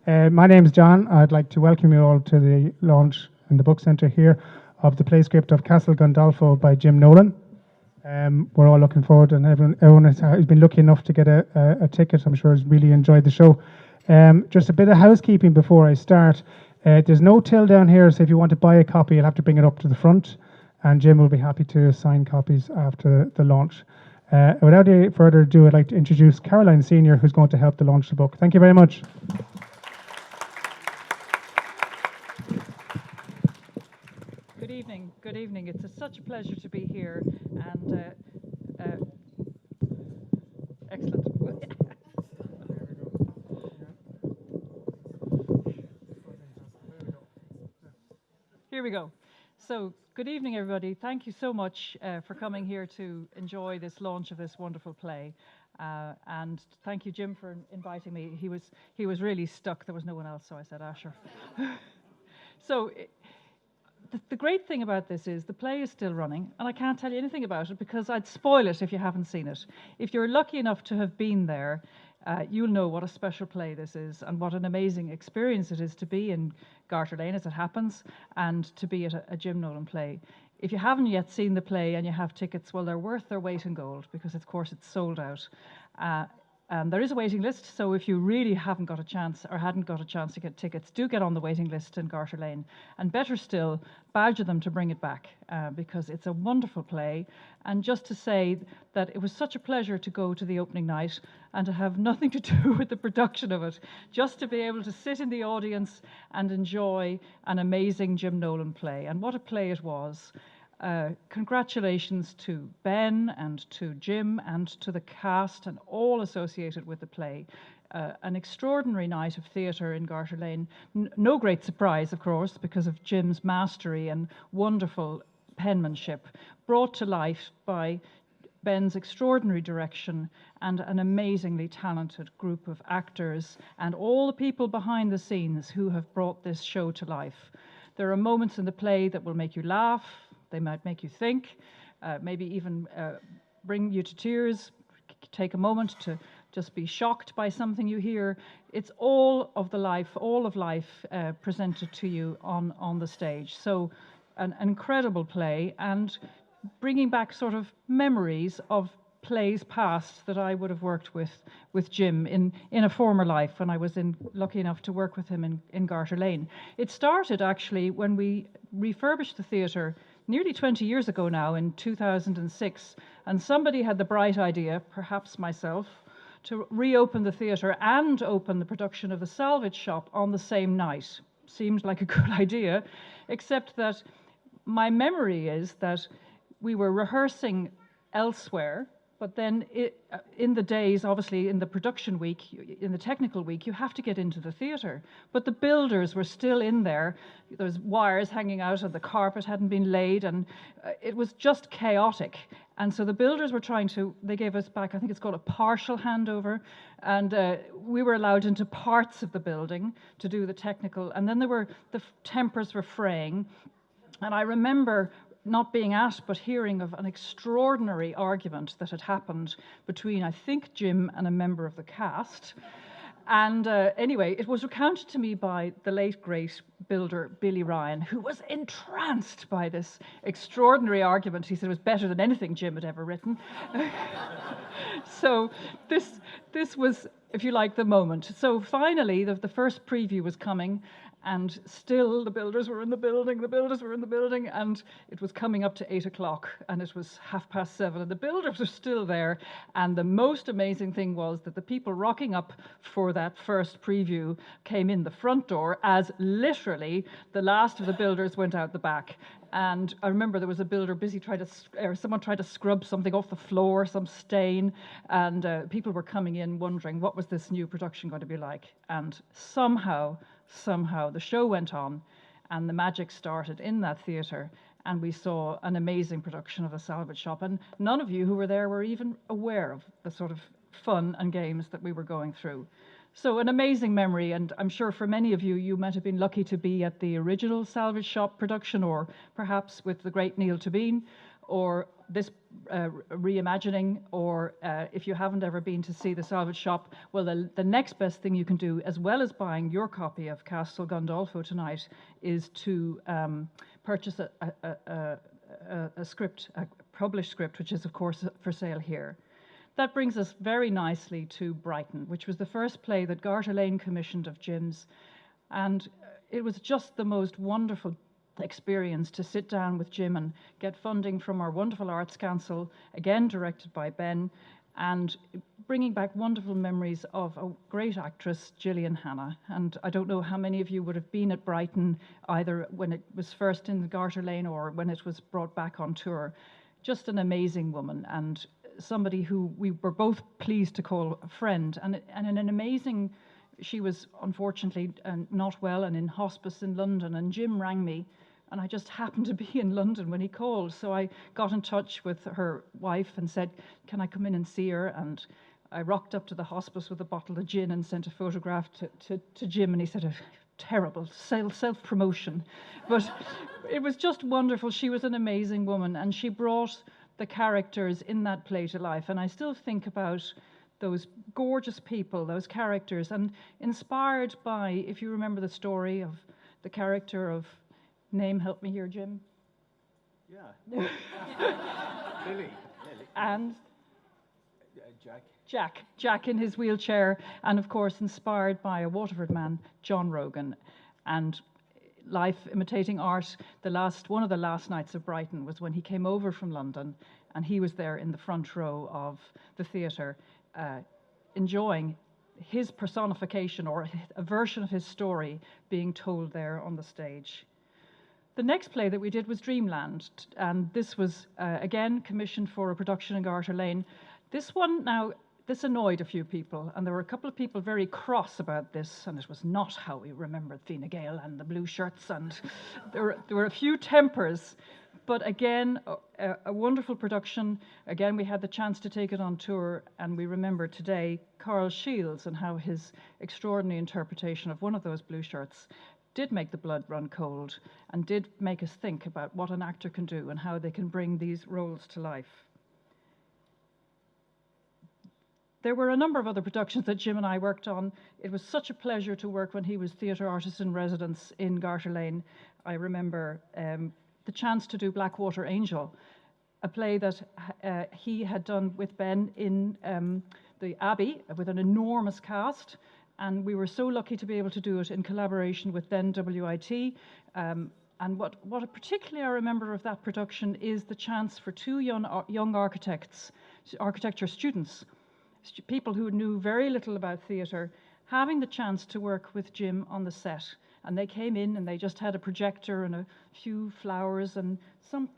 My name's John. I'd like to welcome you all to the launch in the book centre here of the play script of Castel Gandolfo by Jim Nolan. We're all looking forward, and everyone who's been lucky enough to get a ticket, I'm sure, has really enjoyed the show. Just a bit of housekeeping before I start. There's no till down here, so if you want to buy a copy, you'll have to bring it up to the front, and Jim will be happy to sign copies after the launch. Without any further ado, I'd like to introduce Caroline Senior, who's going to help to launch the book. Thank you very much. Good evening. It's such a pleasure to be here, and excellent. Here we go. So, good evening, everybody. Thank you so much for coming here to enjoy this launch of this wonderful play. And thank you, Jim, for inviting me. He was really stuck. There was no one else, so I said, sure. So. The great thing about this is the play is still running, and I can't tell you anything about it because I'd spoil it if you haven't seen it. If you're lucky enough to have been there, you'll know what a special play this is and what an amazing experience it is to be in Garter Lane, as it happens, and to be at a Jim Nolan play. If you haven't yet seen the play and you have tickets, well, they're worth their weight in gold because, of course, it's sold out. There is a waiting list, so if you really haven't got a chance or hadn't got a chance to get tickets, do get on the waiting list in Garter Lane. And better still, badger them to bring it back because it's a wonderful play. And just to say that it was such a pleasure to go to the opening night and to have nothing to do with the production of it, just to be able to sit in the audience and enjoy an amazing Jim Nolan play. And what a play it was. Congratulations to Ben and to Jim and to the cast and all associated with the play. An extraordinary night of theatre in Garter Lane. No great surprise, of course, because of Jim's mastery and wonderful penmanship, brought to life by Ben's extraordinary direction and an amazingly talented group of actors and all the people behind the scenes who have brought this show to life. There are moments in the play that will make you laugh. They might make you think, maybe even bring you to tears, take a moment to just be shocked by something you hear. It's all of life presented to you on the stage. So an incredible play and bringing back sort of memories of plays past that I would have worked with Jim in a former life when I was lucky enough to work with him in Garter Lane. It started actually when we refurbished the theatre nearly 20 years ago now, in 2006, and somebody had the bright idea, perhaps myself, to reopen the theatre and open the production of the Salvage Shop on the same night. Seemed like a good idea, except that my memory is that we were rehearsing elsewhere, but then in the days, obviously in the production week, in the technical week, you have to get into the theatre. But the builders were still in there. There was wires hanging out and the carpet hadn't been laid and it was just chaotic. And so the builders were they gave us back, I think it's called a partial handover, and we were allowed into parts of the building to do the technical. And then the tempers were fraying. And I remember not being at, but hearing of an extraordinary argument that had happened between, I think, Jim and a member of the cast. And anyway, it was recounted to me by the late, great builder, Billy Ryan, who was entranced by this extraordinary argument. He said it was better than anything Jim had ever written. So this was, if you like, the moment. So finally, the first preview was coming, and still the builders were in the building, and it was coming up to 8 o'clock, and it was 7:30, and the builders were still there. And the most amazing thing was that the people rocking up for that first preview came in the front door as literally the last of the builders went out the back. And I remember there was a builder busy someone tried to scrub something off the floor, some stain, and people were coming in wondering what was this new production going to be like. And somehow the show went on and the magic started in that theatre, and we saw an amazing production of The Salvage Shop. And none of you who were there were even aware of the sort of fun and games that we were going through. So an amazing memory, and I'm sure for many of you, you might have been lucky to be at the original Salvage Shop production, or perhaps with the great Neil Tobin, or this reimagining, or if you haven't ever been to see the salvage shop, well, the next best thing you can do, as well as buying your copy of Castel Gandolfo tonight, is to purchase a script, a published script, which is, of course, for sale here. That brings us very nicely to Brighton, which was the first play that Garter Lane commissioned of Jim's. And it was just the most wonderful experience to sit down with Jim and get funding from our wonderful Arts Council, again directed by Ben, and bringing back wonderful memories of a great actress, Gillian Hanna. And I don't know how many of you would have been at Brighton, either when it was first in the Garter Lane or when it was brought back on tour. Just an amazing woman, and somebody who we were both pleased to call a friend, and an amazing. She was unfortunately not well and in hospice in London, and Jim rang me, and I just happened to be in London when he called. So I got in touch with her wife and said, can I come in and see her? And I rocked up to the hospice with a bottle of gin and sent a photograph to Jim, and he said, terrible self-promotion. But it was just wonderful. She was an amazing woman, and she brought the characters in that play to life. And I still think about those gorgeous people, those characters, and inspired by, if you remember the story of the character of, name help me here, Jim? Yeah. Lily. And? Jack. Jack in his wheelchair, and of course inspired by a Waterford man, John Rogan. And life imitating art, one of the last nights of Brighton was when he came over from London, and he was there in the front row of the theatre, enjoying his personification or a version of his story being told there on the stage. The next play that we did was Dreamland, and this was again commissioned for a production in Garter Lane. This annoyed a few people, and there were a couple of people very cross about this, and it was not how we remembered Fine Gael and the blue shirts, and there were a few tempers. But again, a wonderful production. Again, we had the chance to take it on tour, and we remember today Carl Shields and how his extraordinary interpretation of one of those blue shirts did make the blood run cold and did make us think about what an actor can do and how they can bring these roles to life. There were a number of other productions that Jim and I worked on. It was such a pleasure to work when he was theatre artist in residence in Garter Lane. I remember the chance to do Blackwater Angel, a play that he had done with Ben in the Abbey with an enormous cast, and we were so lucky to be able to do it in collaboration with then WIT. And what particularly I remember of that production is the chance for two young architecture students, people who knew very little about theatre, having the chance to work with Jim on the set. And they came in and they just had a projector and a few flowers and some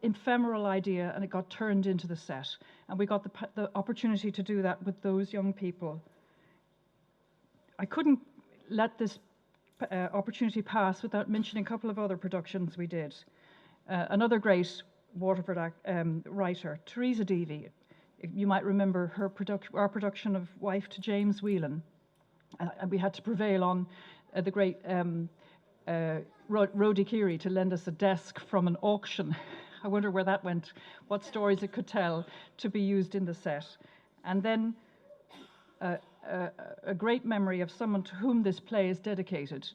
ephemeral idea, and it got turned into the set. And we got the opportunity to do that with those young people. I couldn't let this opportunity pass without mentioning a couple of other productions we did. Another great Waterford writer, Teresa Deavy. You might remember our production of Wife to James Whelan. And we had to prevail on the great Rhodey Keary to lend us a desk from an auction. I wonder where that went, what stories it could tell to be used in the set. And then a great memory of someone to whom this play is dedicated,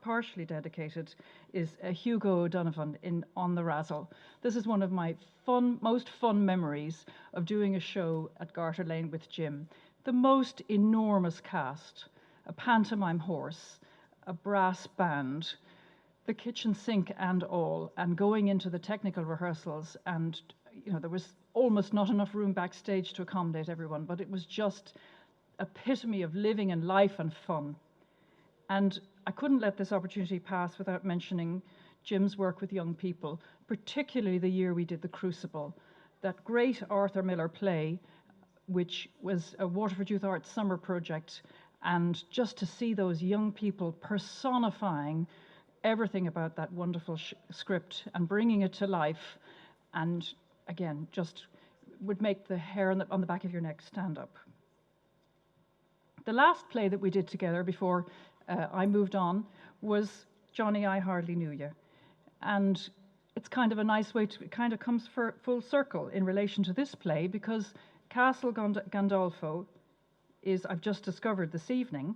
partially dedicated, is Hugo O'Donovan in On the Razzle. This is one of my most fun memories of doing a show at Garter Lane with Jim. The most enormous cast, a pantomime horse, a brass band, the kitchen sink and all, and going into the technical rehearsals, and there was almost not enough room backstage to accommodate everyone, but it was just epitome of living and life and fun. And I couldn't let this opportunity pass without mentioning Jim's work with young people, particularly the year we did The Crucible, that great Arthur Miller play, which was a Waterford Youth Arts summer project, and just to see those young people personifying everything about that wonderful script and bringing it to life, and again, just would make the hair on the back of your neck stand up. The last play that we did together before I moved on was Johnny, I Hardly Knew You. And it's kind of a nice way to, it kind of comes for full circle in relation to this play, because Castel Gandolfo is, I've just discovered this evening,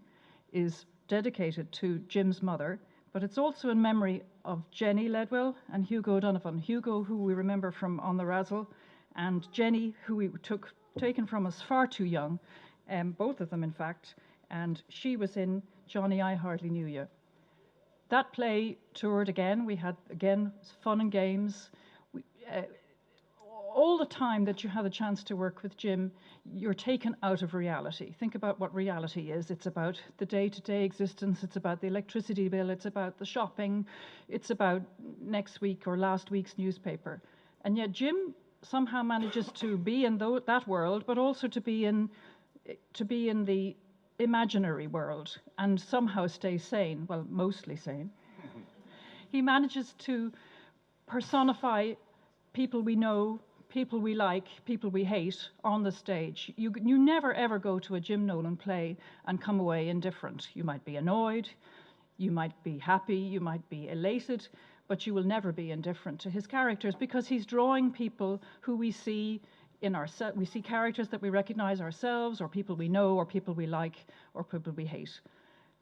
is dedicated to Jim's mother, but it's also in memory of Jenny Ledwell and Hugo O'Donovan. Hugo, who we remember from On the Razzle, and Jenny, who we taken from us far too young, both of them in fact, and she was in Johnny, I Hardly Knew You. That play toured again. We had, again, fun and games. All the time that you have a chance to work with Jim, you're taken out of reality. Think about what reality is. It's about the day-to-day existence. It's about the electricity bill. It's about the shopping. It's about next week or last week's newspaper. And yet Jim somehow manages to be in that world, but also to be in the imaginary world and somehow stay sane, well, mostly sane. He manages to personify people we know, people we like, people we hate on the stage. You never ever go to a Jim Nolan play and come away indifferent. You might be annoyed, you might be happy, you might be elated, but you will never be indifferent to his characters, because he's drawing people who we see in ourselves. We see characters that we recognize ourselves, or people we know, or people we like, or people we hate.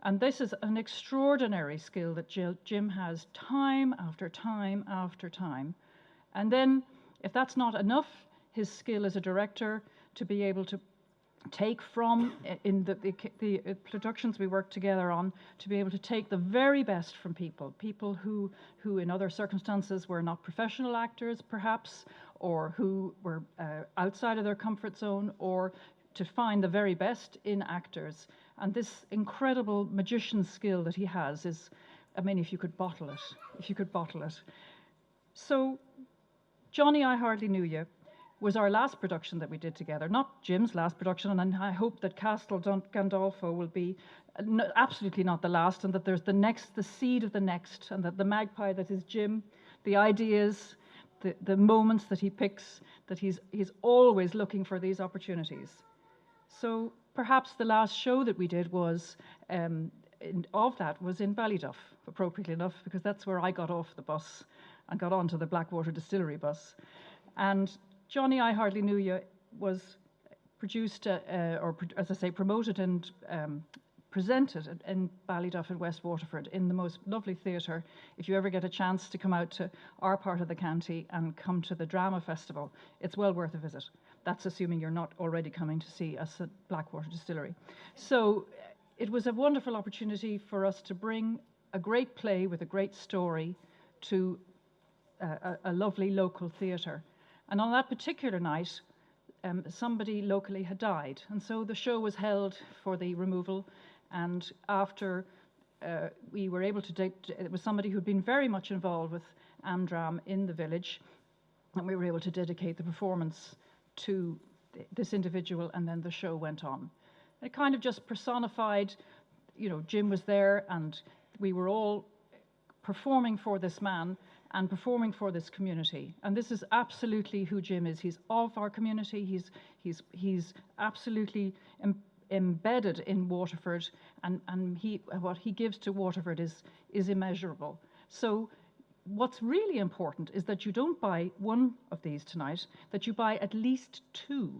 And this is an extraordinary skill that Jim has time after time after time. And then, if that's not enough, his skill as a director to be able to take from, in the productions we worked together on, to be able to take the very best from people who in other circumstances were not professional actors perhaps, or who were outside of their comfort zone, or to find the very best in actors. And this incredible magician skill that he has is, I mean, if you could bottle it. So Johnny, I Hardly Knew You was our last production that we did together, not Jim's last production, and I hope that Castel Gandolfo will be absolutely not the last, and that there's the seed of the next, and that the magpie that is Jim, the ideas, the moments that he picks, that he's always looking for these opportunities. So perhaps the last show that we did was, of that was in Ballyduff, appropriately enough, because that's where I got off the bus and got onto the Blackwater Distillery bus. And Johnny, I Hardly Knew You was produced, as I say, promoted and presented in Ballyduff in West Waterford in the most lovely theatre. If you ever get a chance to come out to our part of the county and come to the Drama Festival, it's well worth a visit. That's assuming you're not already coming to see us at Blackwater Distillery. So it was a wonderful opportunity for us to bring a great play with a great story to a lovely local theatre. And on that particular night, somebody locally had died. And so the show was held for the removal. And after we were able to, it was somebody who'd been very much involved with Amdram in the village. And we were able to dedicate the performance to this individual, and then the show went on. It kind of just personified, you know, Jim was there, and we were all performing for this man and performing for this community. And this is absolutely who Jim is. He's of our community. He's absolutely embedded in Waterford, and what he gives to Waterford is immeasurable. So what's really important is that you don't buy one of these tonight, that you buy at least two.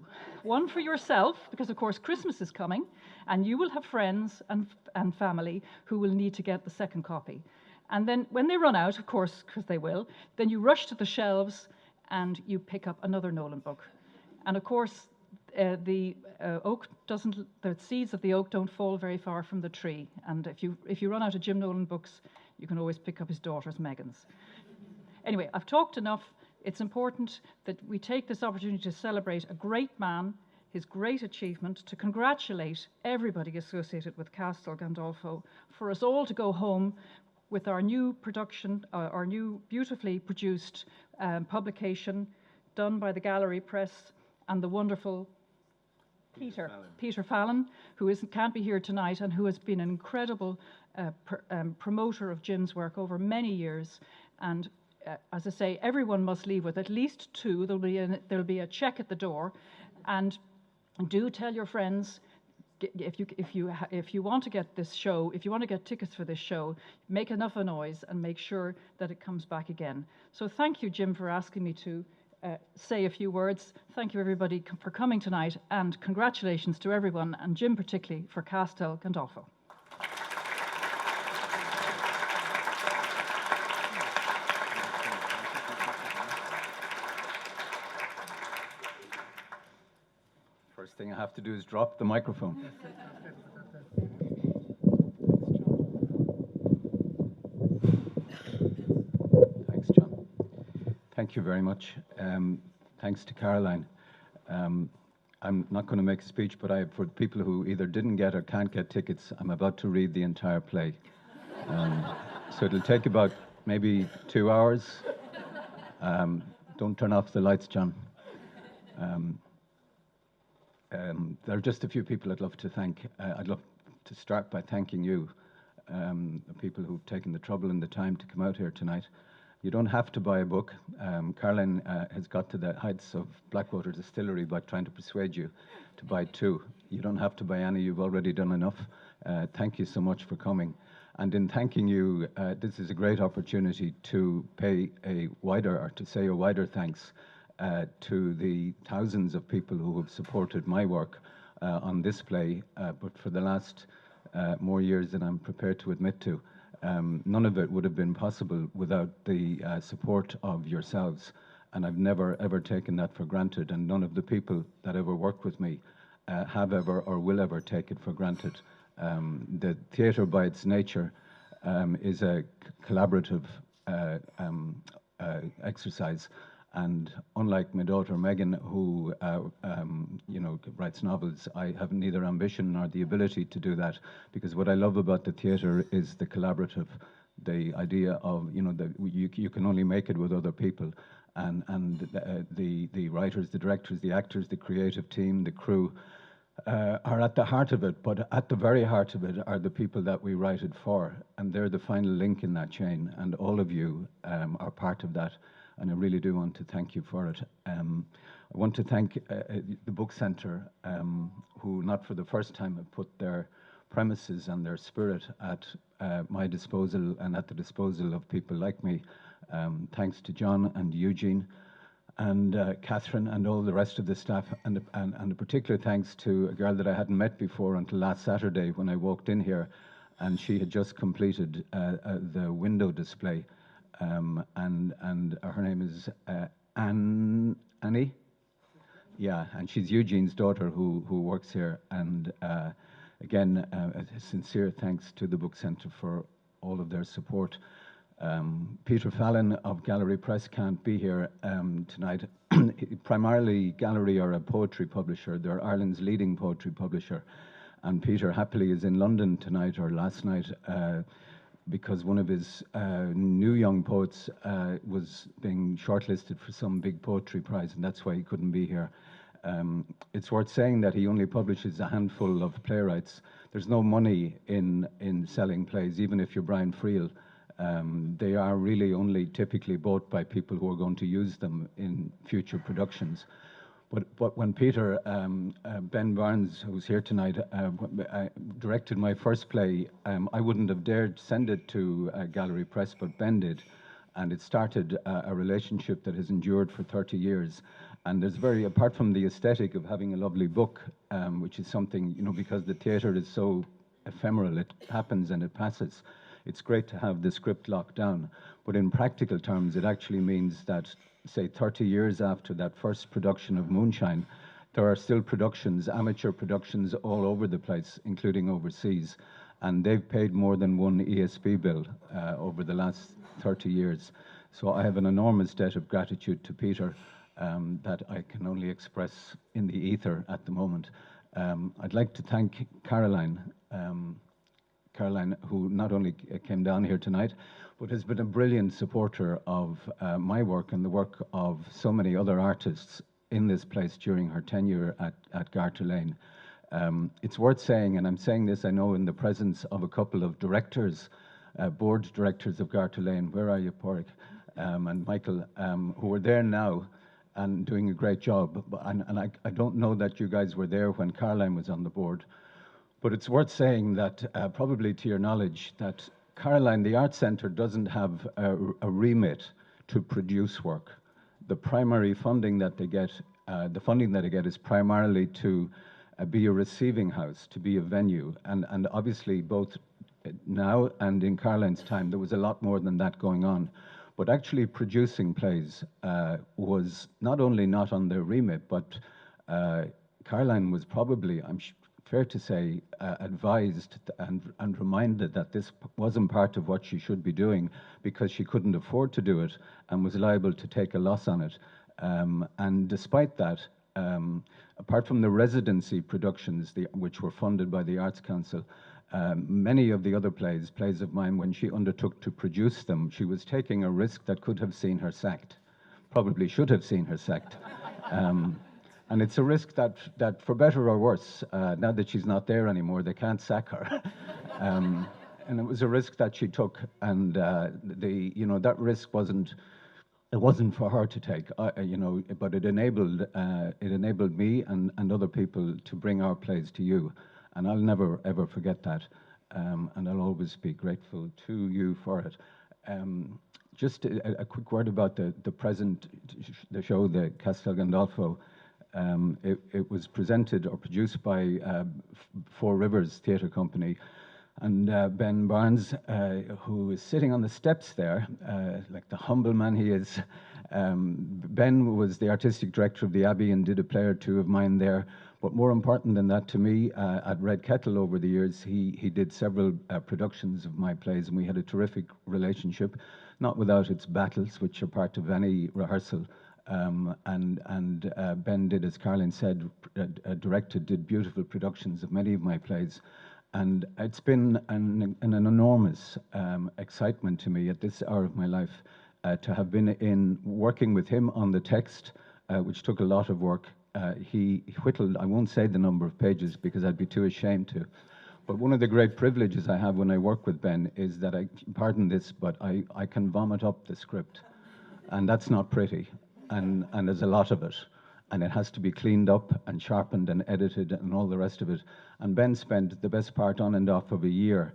One for yourself, because of course Christmas is coming, and you will have friends and family who will need to get the second copy. And then when they run out, of course, because they will, then you rush to the shelves and you pick up another Nolan book. And of course, the seeds of the oak don't fall very far from the tree. And if you run out of Jim Nolan books, you can always pick up his daughter's Megan's. Anyway, I've talked enough. It's important that we take this opportunity to celebrate a great man, his great achievement, to congratulate everybody associated with Castel Gandolfo, for us all to go home with our new production, our new beautifully produced publication done by the Gallery Press and the wonderful Peter Fallon, who can't be here tonight and who has been an incredible promoter of Jim's work over many years. And as I say, everyone must leave with at least two. There'll be a check at the door. And do tell your friends, if you want to get this show, if you want to get tickets for this show, make enough a noise and make sure that it comes back again. So thank you, Jim, for asking me to say a few words. Thank you, everybody, for coming tonight, and congratulations to everyone, and Jim particularly, for Castel Gandolfo. First thing I have to do is drop the microphone. Thanks, John. Thank you very much. Thanks to Caroline. I'm not going to make a speech, but for people who either didn't get or can't get tickets, I'm about to read the entire play. So it'll take about maybe 2 hours. Don't turn off the lights, John. There are just a few people I'd love to thank. I'd love to start by thanking you, the people who've taken the trouble and the time to come out here tonight. You don't have to buy a book. Caroline has got to the heights of Blackwater Distillery by trying to persuade you to buy 2. You don't have to buy any. You've already done enough. Thank you so much for coming. And in thanking you, this is a great opportunity to pay a wider, or to say a wider thanks to the thousands of people who have supported my work on this play, but for the last more years than I'm prepared to admit to. None of it would have been possible without the support of yourselves, and I've never ever taken that for granted, and none of the people that ever worked with me have ever or will ever take it for granted. The theatre by its nature is a collaborative exercise. And unlike my daughter Megan, who writes novels, I have neither ambition nor the ability to do that, because what I love about the theatre is the collaborative, the idea of that you can only make it with other people, and the writers, the directors, the actors, the creative team, the crew are at the heart of it. But at the very heart of it are the people that we write it for, and they're the final link in that chain. And all of you are part of that. And I really do want to thank you for it. I want to thank the Book Centre, who not for the first time have put their premises and their spirit at my disposal and at the disposal of people like me. Thanks to John and Eugene and Catherine and all the rest of the staff, and a particular thanks to a girl that I hadn't met before until last Saturday when I walked in here, and she had just completed the window display. And her name is Annie. Yeah, and she's Eugene's daughter who works here. And again, a sincere thanks to the Book Centre for all of their support. Peter Fallon of Gallery Press can't be here tonight. Primarily, Gallery are a poetry publisher. They're Ireland's leading poetry publisher. And Peter happily is in London tonight, or last night, because one of his new young poets was being shortlisted for some big poetry prize, and that's why he couldn't be here. It's worth saying that he only publishes a handful of playwrights. There's no money in selling plays, even if you're Brian Friel. They are really only typically bought by people who are going to use them in future productions. But when Peter, Ben Barnes, who's here tonight, directed my first play, I wouldn't have dared send it to Gallery Press, but Ben did. And it started a relationship that has endured for 30 years. And there's apart from the aesthetic of having a lovely book, which is something, because the theatre is so ephemeral, it happens and it passes. It's great to have the script locked down. But in practical terms, it actually means that, say, 30 years after that first production of Moonshine, there are still productions, amateur productions all over the place, including overseas. And they've paid more than one ESB bill over the last 30 years. So I have an enormous debt of gratitude to Peter that I can only express in the ether at the moment. I'd like to thank Caroline, who not only came down here tonight, but has been a brilliant supporter of my work and the work of so many other artists in this place during her tenure at Garter Lane. It's worth saying, and I'm saying this, I know, in the presence of a couple of directors, board directors of Garter Lane. Where are you, Porrick? And Michael, who are there now and doing a great job. And I don't know that you guys were there when Caroline was on the board. But it's worth saying that, probably to your knowledge, that Caroline, the Arts Centre, doesn't have a remit to produce work. The primary funding that they get, the funding that they get is primarily to be a receiving house, to be a venue. And obviously, both now and in Caroline's time, there was a lot more than that going on. But actually producing plays was not only not on their remit, but Caroline was probably, fair to say, advised and reminded that this wasn't part of what she should be doing because she couldn't afford to do it and was liable to take a loss on it. And despite that, apart from the residency productions, which were funded by the Arts Council, many of the other plays of mine, when she undertook to produce them, she was taking a risk that could have seen her sacked, probably should have seen her sacked. And it's a risk that for better or worse, now that she's not there anymore, they can't sack her. And it was a risk that she took, and that risk wasn't for her to take, but it enabled me and other people to bring our plays to you, and I'll never ever forget that, and I'll always be grateful to you for it. Just a quick word about the show, the Castel Gandolfo. It was presented or produced by Four Rivers Theatre Company, and Ben Barnes, who is sitting on the steps there, like the humble man he is. Ben was the artistic director of the Abbey and did a play or two of mine there. But more important than that to me, at Red Kettle over the years, he did several productions of my plays, and we had a terrific relationship, not without its battles, which are part of any rehearsal. Ben did, as Caroline said, did beautiful productions of many of my plays. And it's been an enormous excitement to me at this hour of my life to have been working with him on the text, which took a lot of work. He whittled, I won't say the number of pages because I'd be too ashamed to. But one of the great privileges I have when I work with Ben is that pardon this, but I can vomit up the script. And that's not pretty. And there's a lot of it. And it has to be cleaned up and sharpened and edited and all the rest of it. And Ben spent the best part on and off of a year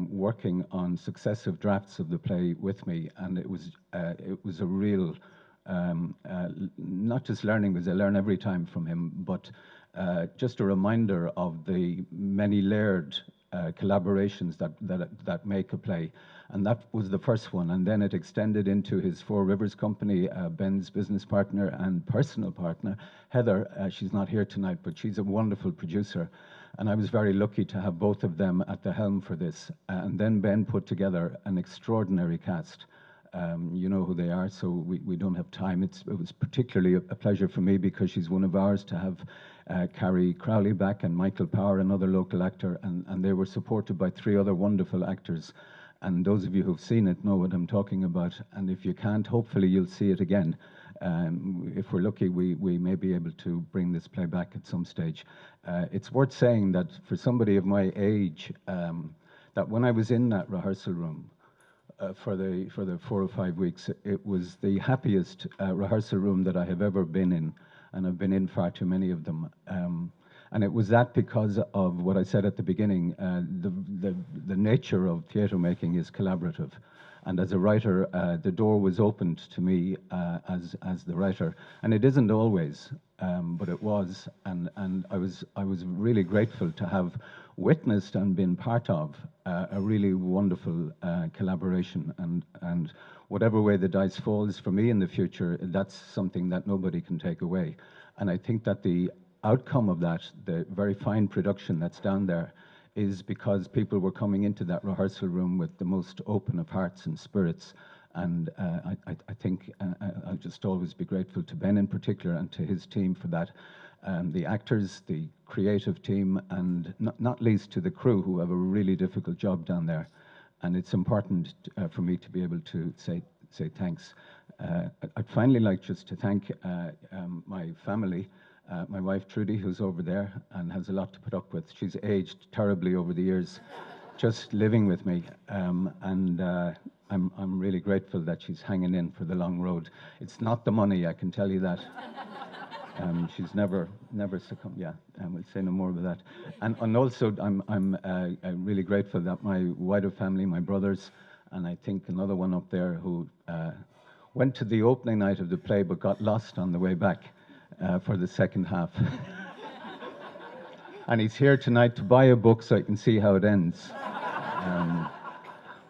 working on successive drafts of the play with me. And it was a real, not just learning, because I learn every time from him, but just a reminder of the many layered collaborations that make a play. And that was the first one. And then it extended into his Four Rivers company, Ben's business partner and personal partner, Heather. She's not here tonight, but she's a wonderful producer. And I was very lucky to have both of them at the helm for this. And then Ben put together an extraordinary cast. You know who they are, so we don't have time. It was particularly a pleasure for me because she's one of ours to have Carrie Crowley back and Michael Power, another local actor, and they were supported by three other wonderful actors. And those of you who've seen it know what I'm talking about. And if you can't, hopefully you'll see it again. If we're lucky, we may be able to bring this play back at some stage. It's worth saying that for somebody of my age, that when I was in that rehearsal room, for the 4 or 5 weeks, it was the happiest rehearsal room that I have ever been in, and I've been in far too many of them. And it was that because of what I said at the beginning, the nature of theatre making is collaborative. And as a writer, the door was opened to me as the writer. And it isn't always, but it was. And I was really grateful to have witnessed and been part of a really wonderful collaboration. And whatever way the dice falls for me in the future, that's something that nobody can take away. And I think that the outcome of that, the very fine production that's down there, is because people were coming into that rehearsal room with the most open of hearts and spirits. And I think I'll just always be grateful to Ben in particular and to his team for that. The actors, the creative team, and not least to the crew who have a really difficult job down there. And it's important for me to be able to say thanks. I'd finally like just to thank my family. My wife Trudy, who's over there and has a lot to put up with. She's aged terribly over the years, just living with me, and I'm really grateful that she's hanging in for the long road. It's not the money, I can tell you that. She's never succumbed. Yeah, we'll say no more about that. And also, I'm really grateful that my wider family, my brothers, and I think another one up there who went to the opening night of the play but got lost on the way back for the second half. And he's here tonight to buy a book so I can see how it ends.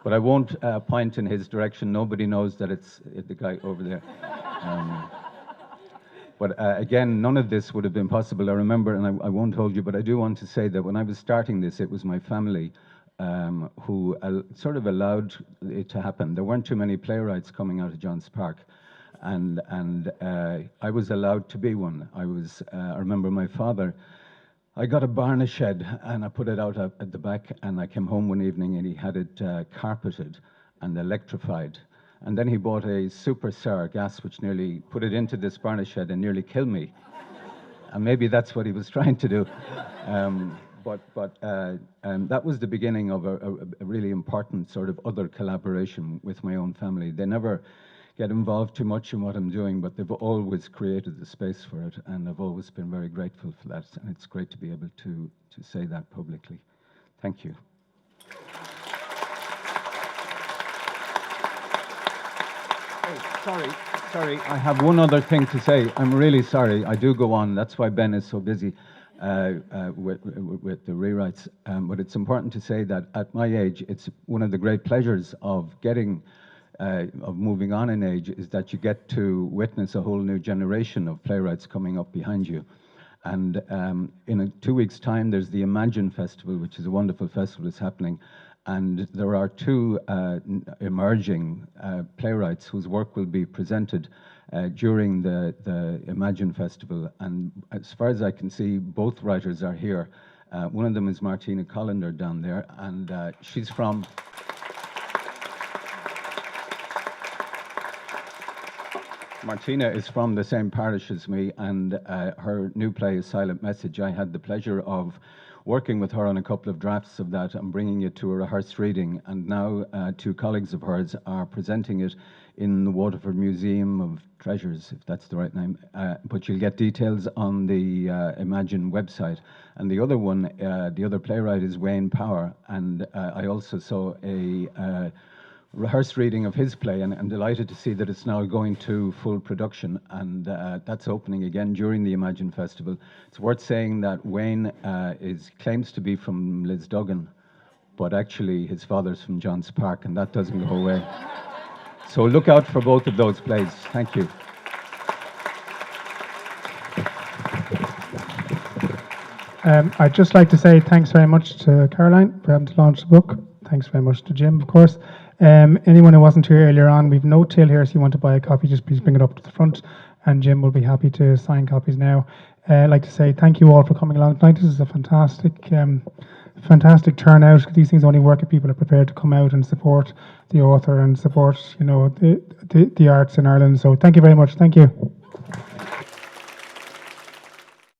But I won't point in his direction. Nobody knows that it's the guy over there. But again, none of this would have been possible. I remember, and I won't hold you, but I do want to say that when I was starting this, it was my family who sort of allowed it to happen. There weren't too many playwrights coming out of Johns Park. And I was allowed to be one. I remember my father, I got a barn shed and I put it out at the back, and I came home one evening and he had it carpeted and electrified. And then he bought a super sour gas which nearly put it into this barn shed and nearly killed me. And maybe that's what he was trying to do. But that was the beginning of a really important sort of other collaboration with my own family. They never get involved too much in what I'm doing, but they've always created the space for it, and I've always been very grateful for that, and it's great to be able to say that publicly. Thank you. Oh, sorry, I have one other thing to say. I'm really sorry, I do go on, that's why Ben is so busy with the rewrites, but it's important to say that at my age, it's one of the great pleasures of moving on in age is that you get to witness a whole new generation of playwrights coming up behind you. And in 2 weeks' time, there's the Imagine Festival, which is a wonderful festival that's happening. And there are two emerging playwrights whose work will be presented during the Imagine Festival. And as far as I can see, both writers are here. One of them is Martina Collender down there, and she's from... Martina is from the same parish as me, and her new play is Silent Message. I had the pleasure of working with her on a couple of drafts of that and bringing it to a rehearsed reading, and now two colleagues of hers are presenting it in the Waterford Museum of Treasures, if that's the right name, but you'll get details on the Imagine website. And the other one, the other playwright is Wayne Power, and I also saw a rehearsed reading of his play, and I'm delighted to see that it's now going to full production, and that's opening again during the Imagine Festival. It's worth saying that Wayne claims to be from Lisduggan, but actually his father's from Johns Park, and that doesn't go away. So look out for both of those plays. Thank you. I'd just like to say thanks very much to Caroline for having to launch the book. Thanks very much to Jim, of course. Anyone who wasn't here earlier on, we've no till here, so if you want to buy a copy, just please bring it up to the front, and Jim will be happy to sign copies now. I'd like to say thank you all for coming along tonight. This is a fantastic turnout. These things only work if people are prepared to come out and support the author and support, the arts in Ireland. So thank you very much. Thank you.